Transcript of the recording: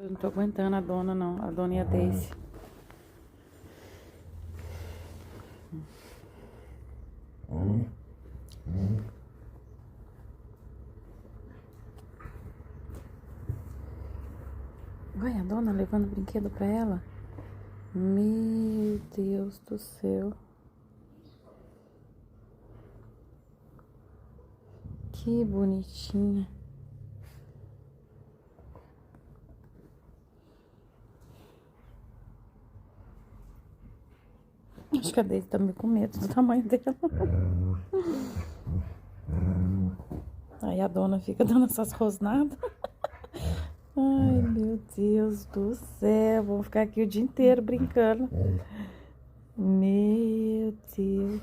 Eu não tô aguentando a dona, não. A dona e a Daisy. Olha, a dona levando brinquedo pra ela. Meu Deus do céu. Que bonitinha. Acho que a Daisy tá meio com medo do tamanho dela. Aí a dona fica dando essas rosnadas. Ai, meu Deus do céu. Vamos ficar aqui o dia inteiro brincando. Meu Deus.